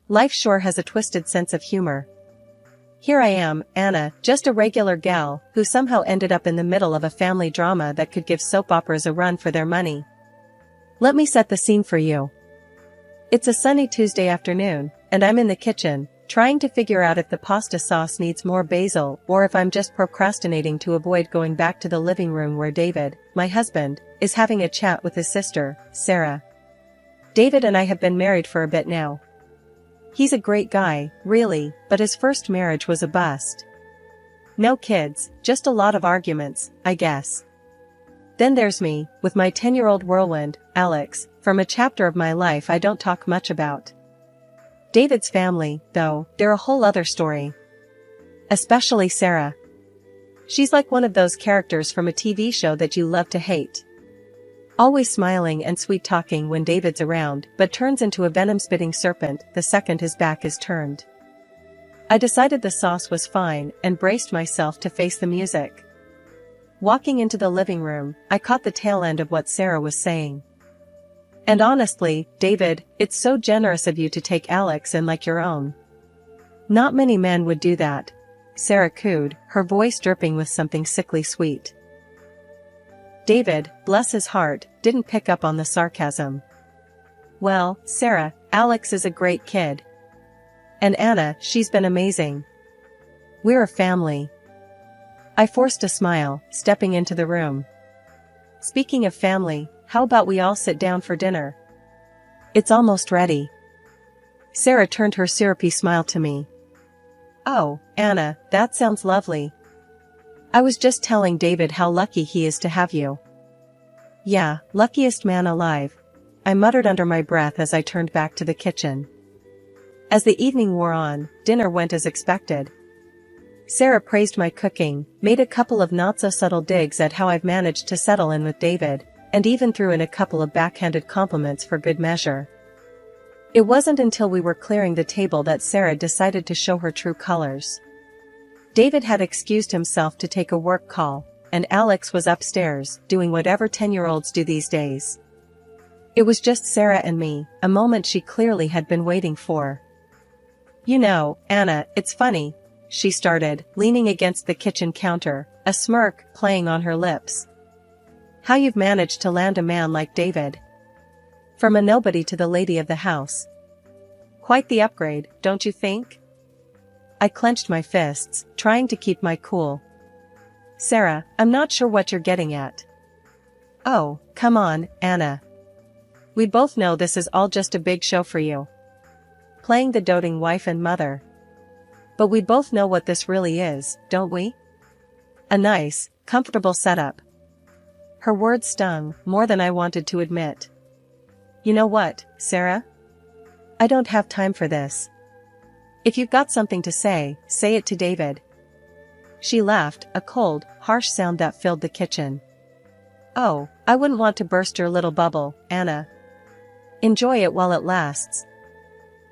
Life sure has a twisted sense of humor. Here I am, Anna, just a regular gal, who somehow ended up in the middle of a family drama that could give soap operas a run for their money. Let me set the scene for you. It's a sunny Tuesday afternoon, and I'm in the kitchen, trying to figure out if the pasta sauce needs more basil or if I'm just procrastinating to avoid going back to the living room where David, my husband, is having a chat with his sister, Sarah. David and I have been married for a bit now. He's a great guy, really, but his first marriage was a bust. No kids, just a lot of arguments, I guess. Then there's me, with my 10-year-old whirlwind, Alex, from a chapter of my life I don't talk much about. David's family, though, they're a whole other story. Especially Sarah. She's like one of those characters from a TV show that you love to hate. Always smiling and sweet-talking when David's around, but turns into a venom-spitting serpent the second his back is turned. I decided the sauce was fine and braced myself to face the music. Walking into the living room, I caught the tail end of what Sarah was saying. And honestly, David, it's so generous of you to take Alex in like your own. Not many men would do that, Sarah cooed, her voice dripping with something sickly sweet. David, bless his heart, didn't pick up on the sarcasm. Well, Sarah, Alex is a great kid. And Anna, she's been amazing. We're a family. I forced a smile, stepping into the room. Speaking of family, how about we all sit down for dinner? It's almost ready. Sarah turned her syrupy smile to me. Oh, Anna, that sounds lovely. I was just telling David how lucky he is to have you. Yeah, luckiest man alive, I muttered under my breath as I turned back to the kitchen. As the evening wore on, dinner went as expected. Sarah praised my cooking, made a couple of not-so-subtle digs at how I've managed to settle in with David, and even threw in a couple of backhanded compliments for good measure. It wasn't until we were clearing the table that Sarah decided to show her true colors. David had excused himself to take a work call, and Alex was upstairs, doing whatever 10-year-olds do these days. It was just Sarah and me, a moment she clearly had been waiting for. You know, Anna, it's funny, she started, leaning against the kitchen counter, a smirk playing on her lips. How you've managed to land a man like David. From a nobody to the lady of the house. Quite the upgrade, don't you think? I clenched my fists, trying to keep my cool. Sarah, I'm not sure what you're getting at. Oh, come on, Anna. We both know this is all just a big show for you. Playing the doting wife and mother. But we both know what this really is, don't we? A nice, comfortable setup. Her words stung, more than I wanted to admit. You know what, Sarah? I don't have time for this. If you've got something to say it to David. She laughed, a cold, harsh sound that filled the kitchen. Oh, I wouldn't want to burst your little bubble, Anna. Enjoy it while it lasts.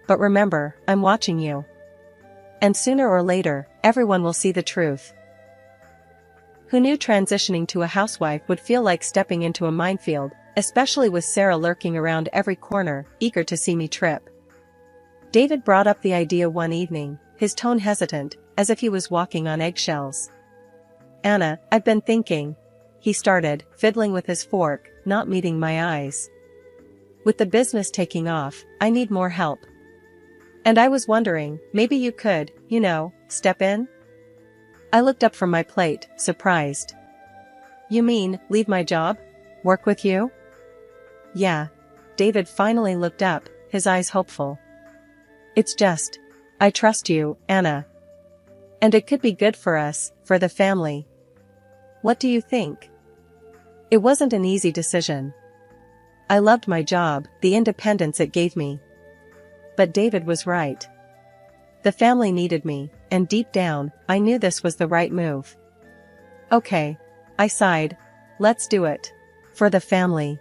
But remember, I'm watching you. And sooner or later, everyone will see the truth. Who knew transitioning to a housewife would feel like stepping into a minefield, especially with Sarah lurking around every corner, eager to see me trip. David brought up the idea one evening, his tone hesitant, as if he was walking on eggshells. Anna, I've been thinking, he started, fiddling with his fork, not meeting my eyes. With the business taking off, I need more help. And I was wondering, maybe you could, step in? I looked up from my plate, surprised. You mean, leave my job? Work with you? Yeah. David finally looked up, his eyes hopeful. It's just, I trust you, Anna. And it could be good for us, for the family. What do you think? It wasn't an easy decision. I loved my job, the independence it gave me. But David was right. The family needed me, and deep down, I knew this was the right move. Okay. I sighed. Let's do it. For the family.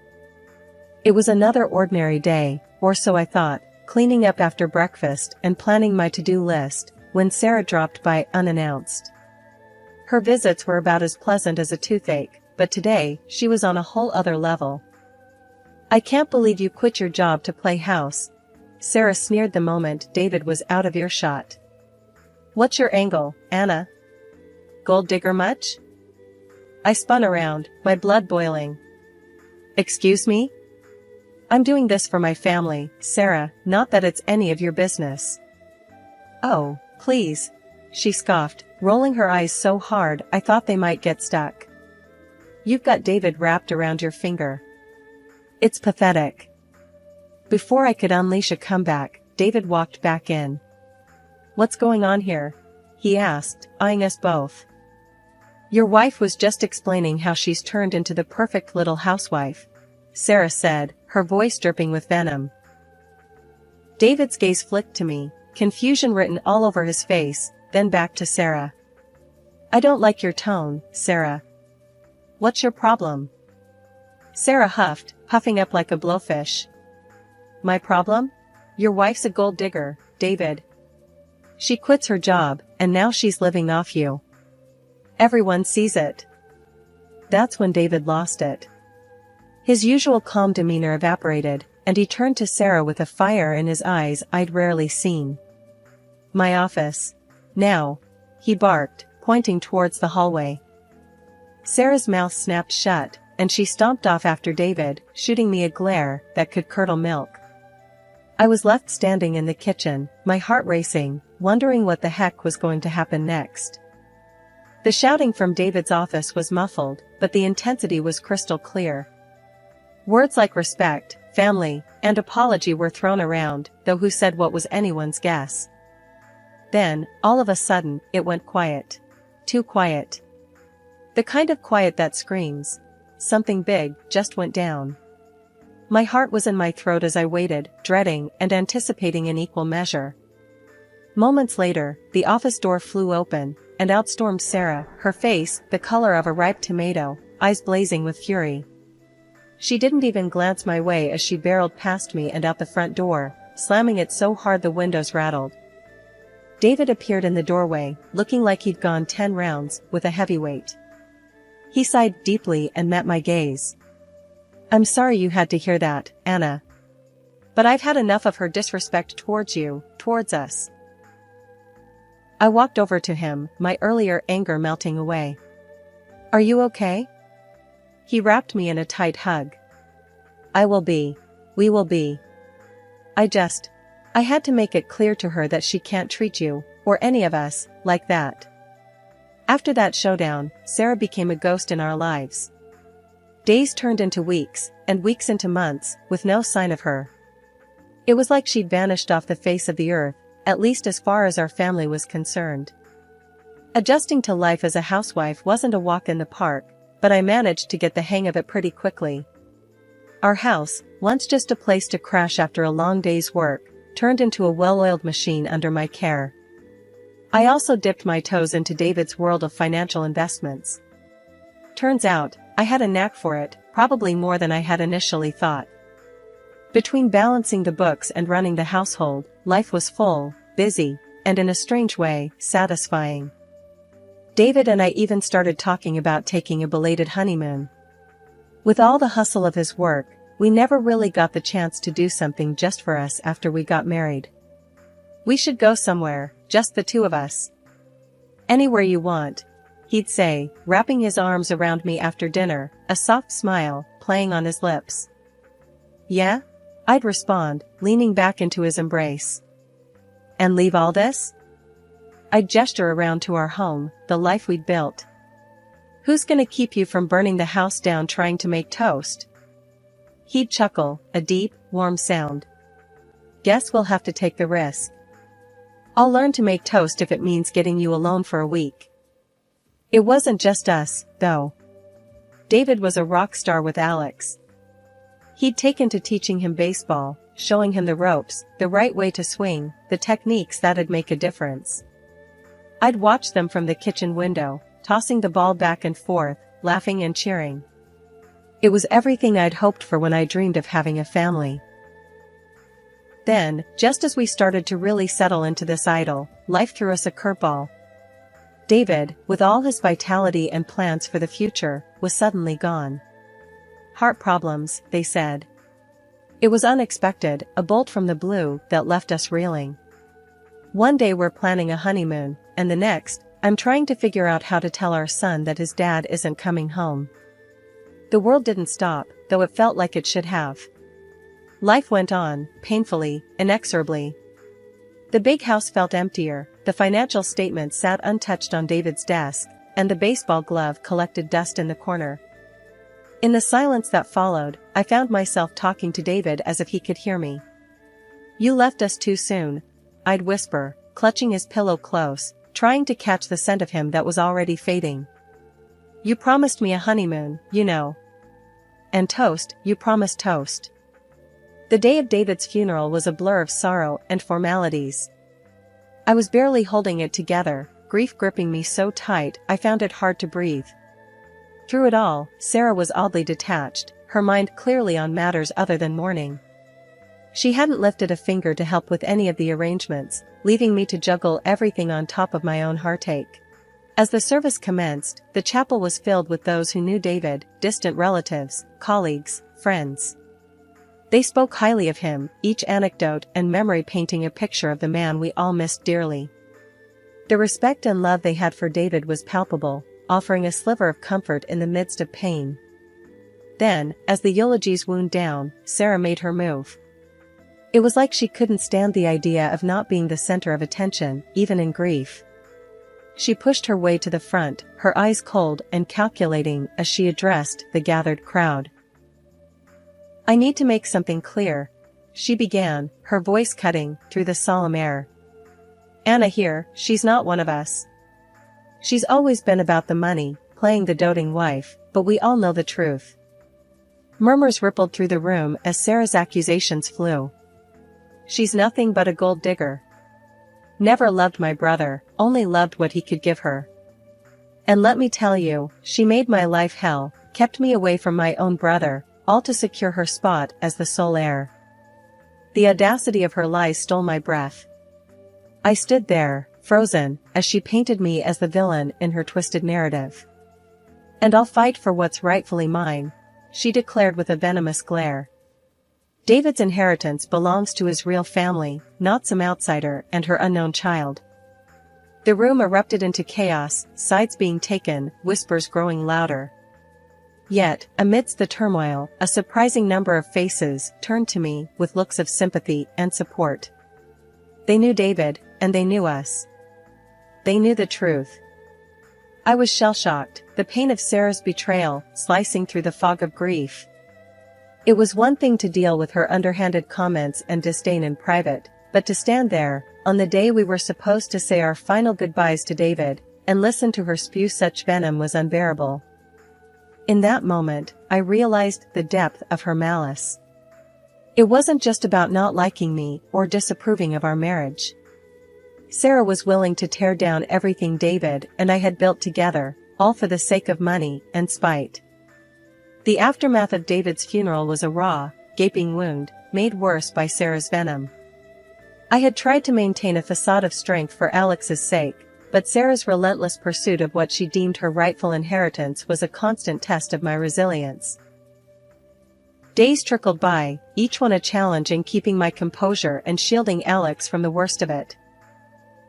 It was another ordinary day, or so I thought, cleaning up after breakfast and planning my to-do list, when Sarah dropped by unannounced. Her visits were about as pleasant as a toothache, but today, she was on a whole other level. I can't believe you quit your job to play house, Sarah sneered the moment David was out of earshot. What's your angle, Anna? Gold digger much? I spun around, my blood boiling. Excuse me? I'm doing this for my family, Sarah, not that it's any of your business. Oh, please, she scoffed, rolling her eyes so hard I thought they might get stuck. You've got David wrapped around your finger. It's pathetic. Before I could unleash a comeback, David walked back in. What's going on here? He asked, eyeing us both. Your wife was just explaining how she's turned into the perfect little housewife, Sarah said, her voice dripping with venom. David's gaze flicked to me, confusion written all over his face, then back to Sarah. I don't like your tone, Sarah. What's your problem? Sarah huffed, puffing up like a blowfish. My problem? Your wife's a gold digger, David. She quits her job, and now she's living off you. Everyone sees it. That's when David lost it. His usual calm demeanor evaporated, and he turned to Sarah with a fire in his eyes I'd rarely seen. My office. Now, he barked, pointing towards the hallway. Sarah's mouth snapped shut, and she stomped off after David, shooting me a glare that could curdle milk. I was left standing in the kitchen, my heart racing, wondering what the heck was going to happen next. The shouting from David's office was muffled, but the intensity was crystal clear. Words like respect, family, and apology were thrown around, though who said what was anyone's guess. Then, all of a sudden, it went quiet. Too quiet. The kind of quiet that screams, something big just went down. My heart was in my throat as I waited, dreading and anticipating in equal measure. Moments later, the office door flew open, and out stormed Sarah, her face the color of a ripe tomato, eyes blazing with fury. She didn't even glance my way as she barreled past me and out the front door, slamming it so hard the windows rattled. David appeared in the doorway, looking like he'd gone 10 rounds, with a heavyweight. He sighed deeply and met my gaze. I'm sorry you had to hear that, Anna. But I've had enough of her disrespect towards you, towards us. I walked over to him, my earlier anger melting away. Are you okay? He wrapped me in a tight hug. I will be. We will be. I had to make it clear to her that she can't treat you, or any of us, like that. After that showdown, Sarah became a ghost in our lives. Days turned into weeks, and weeks into months, with no sign of her. It was like she'd vanished off the face of the earth, at least as far as our family was concerned. Adjusting to life as a housewife wasn't a walk in the park, but I managed to get the hang of it pretty quickly. Our house, once just a place to crash after a long day's work, turned into a well-oiled machine under my care. I also dipped my toes into David's world of financial investments. Turns out, I had a knack for it, probably more than I had initially thought. Between balancing the books and running the household, life was full, busy, and in a strange way, satisfying. David and I even started talking about taking a belated honeymoon. With all the hustle of his work, we never really got the chance to do something just for us after we got married. We should go somewhere, just the two of us. Anywhere you want, he'd say, wrapping his arms around me after dinner, a soft smile playing on his lips. Yeah? I'd respond, leaning back into his embrace. And leave all this? I'd gesture around to our home, the life we'd built. Who's gonna keep you from burning the house down trying to make toast? He'd chuckle, a deep, warm sound. Guess we'll have to take the risk. I'll learn to make toast if it means getting you alone for a week. It wasn't just us, though. David was a rock star with Alex. He'd taken to teaching him baseball, showing him the ropes, the right way to swing, the techniques that'd make a difference. I'd watch them from the kitchen window, tossing the ball back and forth, laughing and cheering. It was everything I'd hoped for when I dreamed of having a family. Then, just as we started to really settle into this idyll, life threw us a curveball. David, with all his vitality and plans for the future, was suddenly gone. Heart problems, they said. It was unexpected, a bolt from the blue that left us reeling. One day we're planning a honeymoon, and the next, I'm trying to figure out how to tell our son that his dad isn't coming home. The world didn't stop, though it felt like it should have. Life went on, painfully, inexorably. The big house felt emptier, the financial statement sat untouched on David's desk, and the baseball glove collected dust in the corner. In the silence that followed, I found myself talking to David as if he could hear me. "You left us too soon," I'd whisper, clutching his pillow close, trying to catch the scent of him that was already fading. "You promised me a honeymoon, you know. And toast, you promised toast." The day of David's funeral was a blur of sorrow and formalities. I was barely holding it together, grief gripping me so tight I found it hard to breathe. Through it all, Sarah was oddly detached, her mind clearly on matters other than mourning. She hadn't lifted a finger to help with any of the arrangements, leaving me to juggle everything on top of my own heartache. As the service commenced, the chapel was filled with those who knew David, distant relatives, colleagues, friends. They spoke highly of him, each anecdote and memory painting a picture of the man we all missed dearly. The respect and love they had for David was palpable, offering a sliver of comfort in the midst of pain. Then, as the eulogies wound down, Sarah made her move. It was like she couldn't stand the idea of not being the center of attention, even in grief. She pushed her way to the front, her eyes cold and calculating as she addressed the gathered crowd. "I need to make something clear," she began, her voice cutting through the solemn air. "Anna here, she's not one of us. She's always been about the money, playing the doting wife, but we all know the truth." Murmurs rippled through the room as Sarah's accusations flew. "She's nothing but a gold digger. Never loved my brother, only loved what he could give her. And let me tell you, she made my life hell, kept me away from my own brother, all to secure her spot as the sole heir." The audacity of her lies stole my breath. I stood there, frozen, as she painted me as the villain in her twisted narrative. "And I'll fight for what's rightfully mine," she declared with a venomous glare. "David's inheritance belongs to his real family, not some outsider and her unknown child." The room erupted into chaos, sides being taken, whispers growing louder. Yet, amidst the turmoil, a surprising number of faces turned to me with looks of sympathy and support. They knew David, and they knew us. They knew the truth. I was shell-shocked, the pain of Sarah's betrayal slicing through the fog of grief. It was one thing to deal with her underhanded comments and disdain in private, but to stand there, on the day we were supposed to say our final goodbyes to David, and listen to her spew such venom was unbearable. In that moment, I realized the depth of her malice. It wasn't just about not liking me or disapproving of our marriage. Sarah was willing to tear down everything David and I had built together, all for the sake of money and spite. The aftermath of David's funeral was a raw, gaping wound, made worse by Sarah's venom. I had tried to maintain a facade of strength for Alex's sake, but Sarah's relentless pursuit of what she deemed her rightful inheritance was a constant test of my resilience. Days trickled by, each one a challenge in keeping my composure and shielding Alex from the worst of it.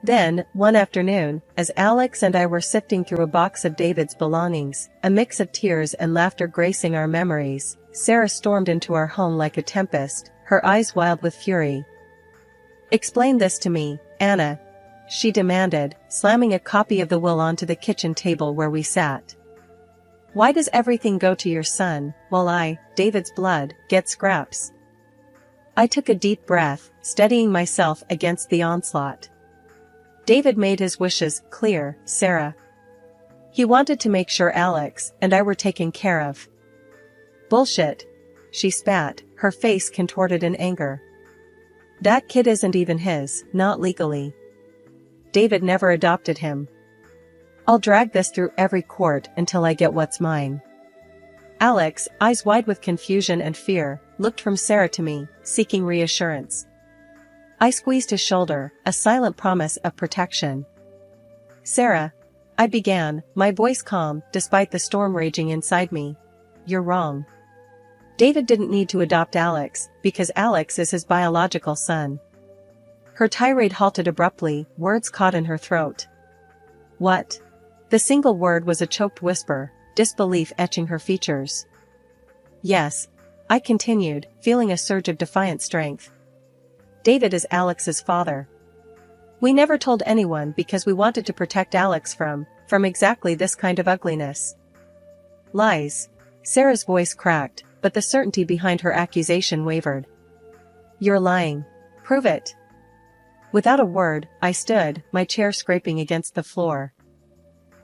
Then, one afternoon, as Alex and I were sifting through a box of David's belongings, a mix of tears and laughter gracing our memories, Sarah stormed into our home like a tempest, her eyes wild with fury. "Explain this to me, Anna," she demanded, slamming a copy of the will onto the kitchen table where we sat. "Why does everything go to your son, while I, David's blood, get scraps?" I took a deep breath, steadying myself against the onslaught. "David made his wishes clear, Sarah. He wanted to make sure Alex and I were taken care of." "Bullshit," she spat, her face contorted in anger. "That kid isn't even his, not legally. David never adopted him. I'll drag this through every court until I get what's mine." Alex, eyes wide with confusion and fear, looked from Sarah to me, seeking reassurance. I squeezed his shoulder, a silent promise of protection. "Sarah," I began, my voice calm despite the storm raging inside me. "You're wrong. David didn't need to adopt Alex, because Alex is his biological son. Her tirade halted abruptly, words caught in her throat. What? The single word was a choked whisper, disbelief etching her features. Yes, I continued, feeling a surge of defiant strength. David is Alex's father. We never told anyone because we wanted to protect Alex from exactly this kind of ugliness. Lies. Sarah's voice cracked, but the certainty behind her accusation wavered. You're lying. Prove it. Without a word, I stood, my chair scraping against the floor.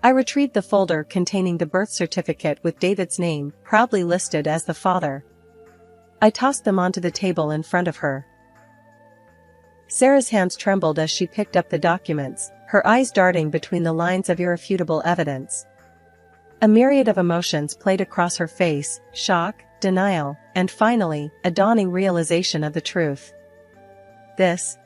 I retrieved the folder containing the birth certificate with David's name, proudly listed as the father. I tossed them onto the table in front of her. Sarah's hands trembled as she picked up the documents, her eyes darting between the lines of irrefutable evidence. A myriad of emotions played across her face, shock, denial, and finally, a dawning realization of the truth. This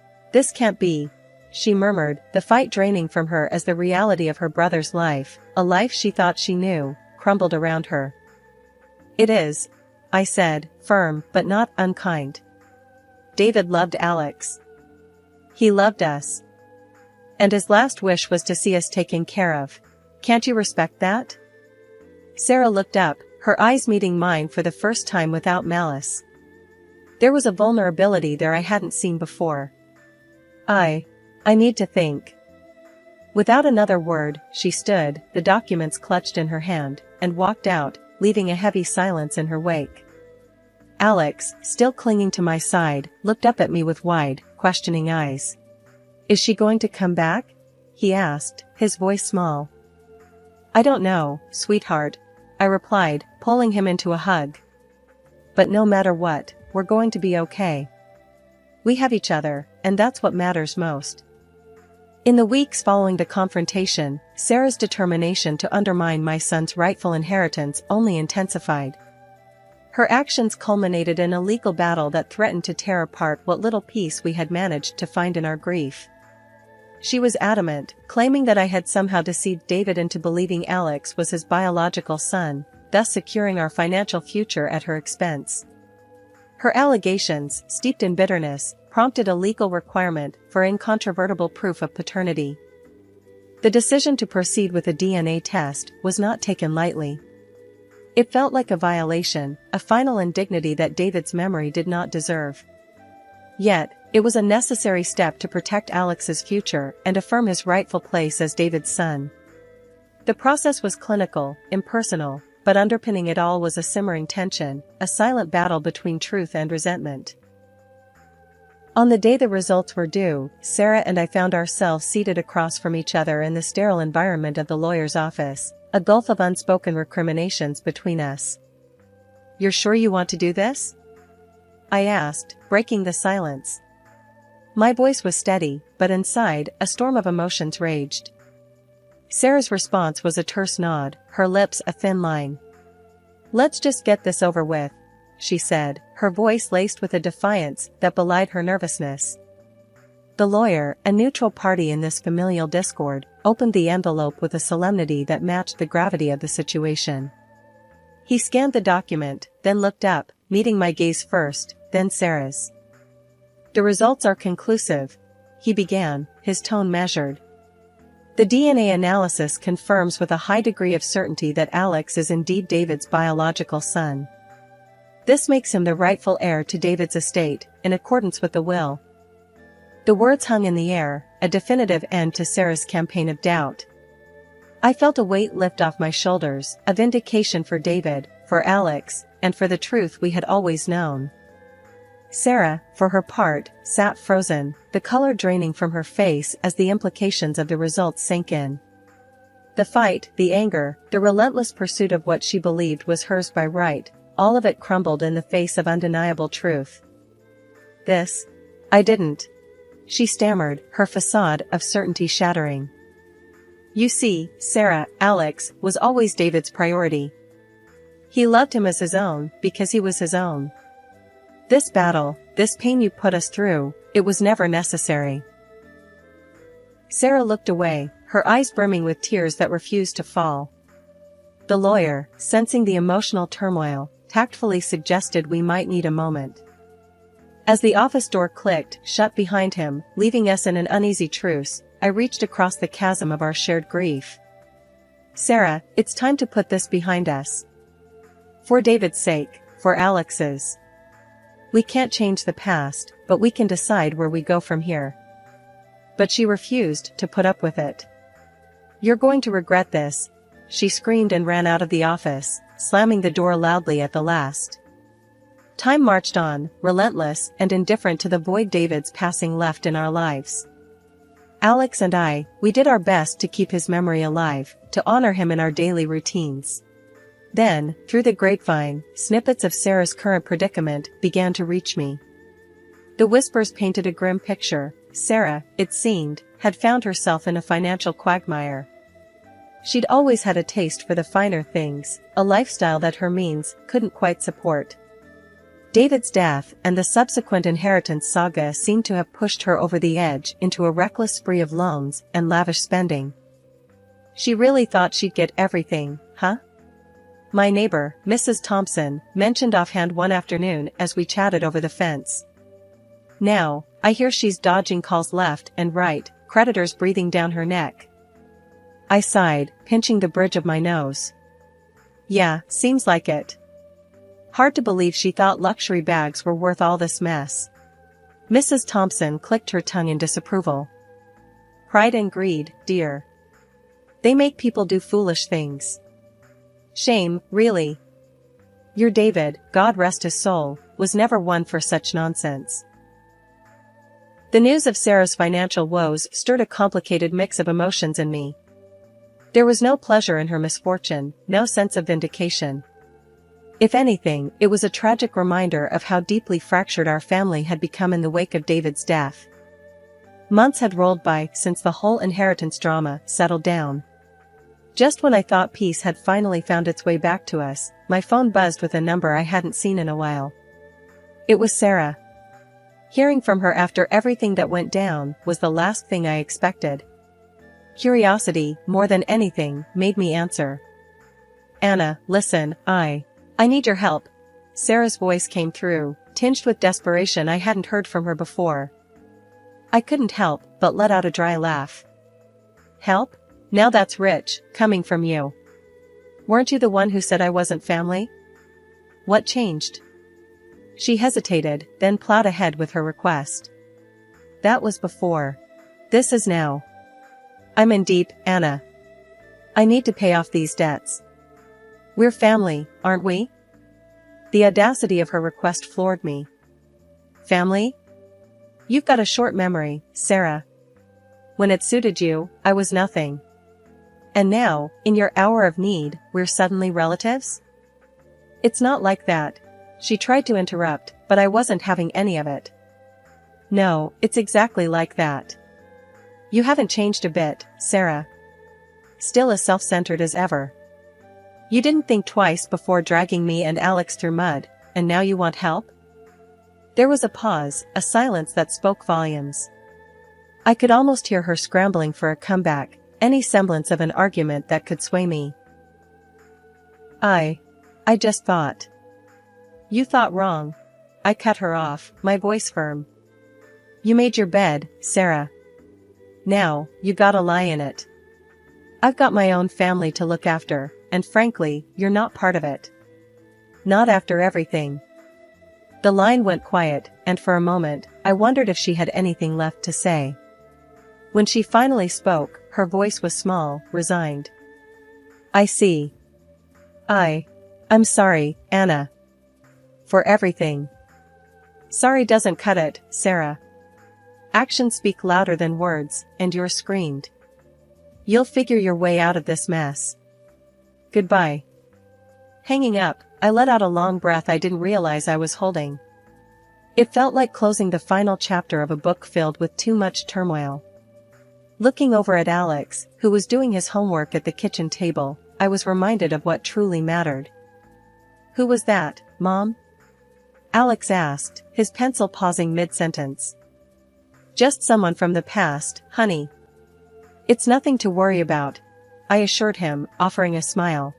can't be, she murmured, the fight draining from her as the reality of her brother's life, a life she thought she knew, crumbled around her. It is, I said, firm but not unkind. David loved Alex. He loved us. And his last wish was to see us taken care of. Can't you respect that? Sarah looked up, her eyes meeting mine for the first time without malice. There was a vulnerability there I hadn't seen before. I need to think. Without another word, she stood, the documents clutched in her hand, and walked out, leaving a heavy silence in her wake. Alex, still clinging to my side, looked up at me with wide, questioning eyes. Is she going to come back? He asked, his voice small. I don't know, sweetheart, I replied, pulling him into a hug. But no matter what, we're going to be okay. We have each other, and that's what matters most. In the weeks following the confrontation, Sarah's determination to undermine my son's rightful inheritance only intensified. Her actions culminated in a legal battle that threatened to tear apart what little peace we had managed to find in our grief. She was adamant, claiming that I had somehow deceived David into believing Alex was his biological son, thus securing our financial future at her expense. Her allegations, steeped in bitterness, prompted a legal requirement for incontrovertible proof of paternity. The decision to proceed with a DNA test was not taken lightly. It felt like a violation, a final indignity that David's memory did not deserve. Yet, it was a necessary step to protect Alex's future and affirm his rightful place as David's son. The process was clinical, impersonal, but underpinning it all was a simmering tension, a silent battle between truth and resentment. On the day the results were due, Sarah and I found ourselves seated across from each other in the sterile environment of the lawyer's office, a gulf of unspoken recriminations between us. You're sure you want to do this? I asked, breaking the silence. My voice was steady, but inside, a storm of emotions raged. Sarah's response was a terse nod, her lips a thin line. Let's just get this over with, she said, her voice laced with a defiance that belied her nervousness. The lawyer, a neutral party in this familial discord, opened the envelope with a solemnity that matched the gravity of the situation. He scanned the document, then looked up, meeting my gaze first, then Sarah's. The results are conclusive, he began, his tone measured. The DNA analysis confirms with a high degree of certainty that Alex is indeed David's biological son. This makes him the rightful heir to David's estate, in accordance with the will. The words hung in the air, a definitive end to Sarah's campaign of doubt. I felt a weight lift off my shoulders, a vindication for David, for Alex, and for the truth we had always known. Sarah, for her part, sat frozen, the color draining from her face as the implications of the results sank in. The fight, the anger, the relentless pursuit of what she believed was hers by right, all of it crumbled in the face of undeniable truth. I didn't. She stammered, her facade of certainty shattering. You see, Sarah, Alex was always David's priority. He loved him as his own, because he was his own. This battle, this pain you put us through, it was never necessary. Sarah looked away, her eyes brimming with tears that refused to fall. The lawyer, sensing the emotional turmoil, tactfully suggested we might need a moment. As the office door clicked shut behind him, leaving us in an uneasy truce, I reached across the chasm of our shared grief. Sarah, it's time to put this behind us. For David's sake, for Alex's. We can't change the past, but we can decide where we go from here. But she refused to put up with it. You're going to regret this, she screamed and ran out of the office, slamming the door loudly at the last. Time marched on, relentless and indifferent to the void David's passing left in our lives. Alex and I, we did our best to keep his memory alive, to honor him in our daily routines. Then, through the grapevine, snippets of Sarah's current predicament began to reach me. The whispers painted a grim picture. Sarah, it seemed, had found herself in a financial quagmire. She'd always had a taste for the finer things, a lifestyle that her means couldn't quite support. David's death and the subsequent inheritance saga seemed to have pushed her over the edge into a reckless spree of loans and lavish spending. She really thought she'd get everything, huh? My neighbor, Mrs. Thompson, mentioned offhand one afternoon as we chatted over the fence. Now, I hear she's dodging calls left and right, creditors breathing down her neck. I sighed, pinching the bridge of my nose. Yeah, seems like it. Hard to believe she thought luxury bags were worth all this mess. Mrs. Thompson clicked her tongue in disapproval. Pride and greed, dear. They make people do foolish things. Shame, really. Your David, God rest his soul, was never one for such nonsense. The news of Sarah's financial woes stirred a complicated mix of emotions in me. There was no pleasure in her misfortune, no sense of vindication. If anything, it was a tragic reminder of how deeply fractured our family had become in the wake of David's death. Months had rolled by since the whole inheritance drama settled down. Just when I thought peace had finally found its way back to us, my phone buzzed with a number I hadn't seen in a while. It was Sarah. Hearing from her after everything that went down was the last thing I expected. Curiosity, more than anything, made me answer. Anna, listen, I need your help. Sarah's voice came through, tinged with desperation I hadn't heard from her before. I couldn't help but let out a dry laugh. Help? Now that's rich, coming from you. Weren't you the one who said I wasn't family? What changed? She hesitated, then plowed ahead with her request. That was before. This is now. I'm in deep, Anna. I need to pay off these debts. We're family, aren't we? The audacity of her request floored me. Family? You've got a short memory, Sarah. When it suited you, I was nothing. And now, in your hour of need, we're suddenly relatives? It's not like that. She tried to interrupt, but I wasn't having any of it. No, it's exactly like that. You haven't changed a bit, Sarah. Still as self-centered as ever. You didn't think twice before dragging me and Alex through mud, and now you want help? There was a pause, a silence that spoke volumes. I could almost hear her scrambling for a comeback, any semblance of an argument that could sway me. I just thought. You thought wrong. I cut her off, my voice firm. You made your bed, Sarah. Now, you gotta lie in it. I've got my own family to look after, and frankly, you're not part of it. Not after everything. The line went quiet, and for a moment, I wondered if she had anything left to say. When she finally spoke, her voice was small, resigned. I see. I'm sorry, Anna. For everything. Sorry doesn't cut it, Sarah. Actions speak louder than words, and yours screamed. You'll figure your way out of this mess. Goodbye. Hanging up, I let out a long breath I didn't realize I was holding. It felt like closing the final chapter of a book filled with too much turmoil. Looking over at Alex, who was doing his homework at the kitchen table, I was reminded of what truly mattered. Who was that, Mom? Alex asked, his pencil pausing mid-sentence. Just someone from the past, honey. It's nothing to worry about, I assured him, offering a smile.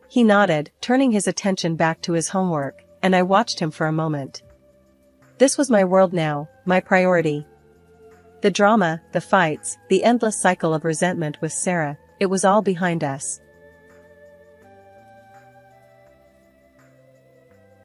He nodded, turning his attention back to his homework, and I watched him for a moment. This was my world now, my priority. The drama, the fights, the endless cycle of resentment with Sarah, it was all behind us.